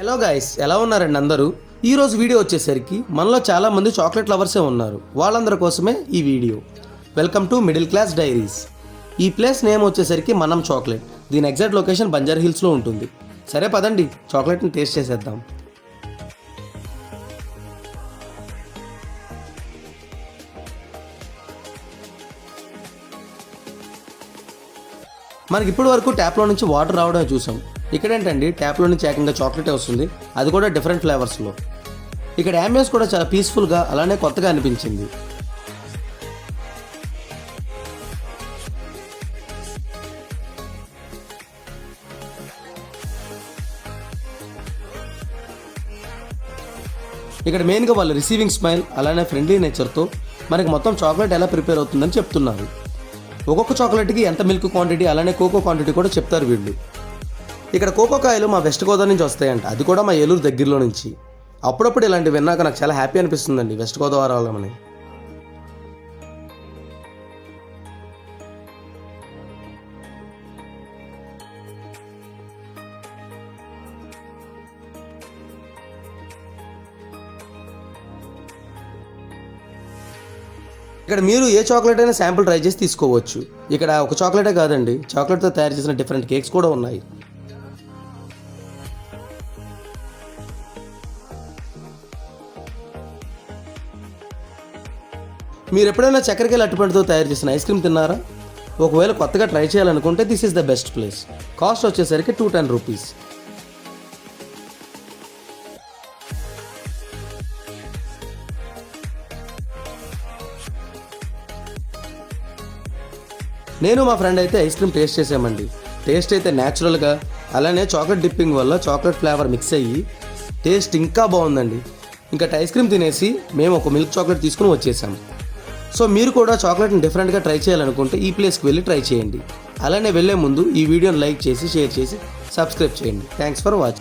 Hello guys, ఎలా ఉన్నారండి అందరూ? ఈరోజు వీడియో వచ్చేసరికి మనలో చాలామంది చాక్లెట్ లవర్సే ఉన్నారు. వాళ్ళందరి కోసమే ఈ video. Welcome to middle class diaries. ఈ ప్లేస్ నేమ్ వచ్చేసరికి మనం చాక్లెట్. దీని ఎగ్జాక్ట్ లొకేషన్ బంజారా హిల్స్లో ఉంటుంది. సరే పదండి, చాక్లెట్ని టేస్ట్ చేసేద్దాం. మనకి ఇప్పటి వరకు ట్యాప్లో నుంచి వాటర్ రావడమే చూసాం. ఇక్కడ ఏంటండి, ట్యాప్లో నుంచి ఏకంగా చాక్లెటే వస్తుంది, అది కూడా డిఫరెంట్ ఫ్లేవర్స్లో. ఇక్కడ యాంబియన్స్ కూడా చాలా పీస్ఫుల్గా అలానే కొత్తగా అనిపించింది. ఇక్కడ మెయిన్గా వాళ్ళు రిసీవింగ్ స్మైల్ అలానే ఫ్రెండ్లీ నేచర్తో మనకి మొత్తం చాక్లెట్ ఎలా ప్రిపేర్ అవుతుందని చెప్తున్నారు. ఒక్కొక్క చాక్లెట్కి ఎంత మిల్క్ క్వాంటిటీ అలానే కోకో క్వాంటిటీ కూడా చెప్తారు వీళ్ళు. ఇక్కడ కోకో కాయలు మా వెస్ట్ గోదావరి నుంచి వస్తాయంట, అది కూడా మా ఏలూరు దగ్గరలో నుంచి. అప్పుడప్పుడు ఇలాంటివి విన్నాక నాకు చాలా హ్యాపీ అనిపిస్తుందండి వెస్ట్ గోదావరి వాళ్ళమని. ఇక్కడ మీరు ఏ చాక్లెట్ అయినా శాంపుల్ ట్రై చేసి తీసుకోవచ్చు. ఇక్కడ ఒక చాక్లెటే కాదండి, చాక్లెట్తో తయారు చేసిన డిఫరెంట్ కేక్స్ కూడా ఉన్నాయి. మీరు ఎప్పుడైనా చక్కెరకేళి అట్టుపండుతో తయారు చేసిన ఐస్ క్రీమ్ తిన్నారా? ఒకవేళ కొత్తగా ట్రై చేయాలనుకుంటే this is the best place. Cost వచ్చేసరికి 210 రూపీస్. నేను మా ఫ్రెండ్ అయితే ఐస్ క్రీమ్ టేస్ట్ చేసామండి. టేస్ట్ అయితే న్యాచురల్గా అలానే చాక్లెట్ డిప్పింగ్ వల్ల చాక్లెట్ ఫ్లేవర్ మిక్స్ అయ్యి టేస్ట్ ఇంకా బాగుందండి. ఇంకా ఐస్ క్రీమ్ తినేసి మేము ఒక మిల్క్ చాక్లెట్ తీసుకుని వచ్చేసాము. సో మీరు కూడా చాక్లెట్ని డిఫరెంట్గా ట్రై చేయాలనుకుంటే ఈ ప్లేస్కి వెళ్ళి ట్రై చేయండి. అలానే వెళ్ళే ముందు ఈ వీడియోని లైక్ చేసి షేర్ చేసి సబ్స్క్రైబ్ చేయండి. Thanks for watching.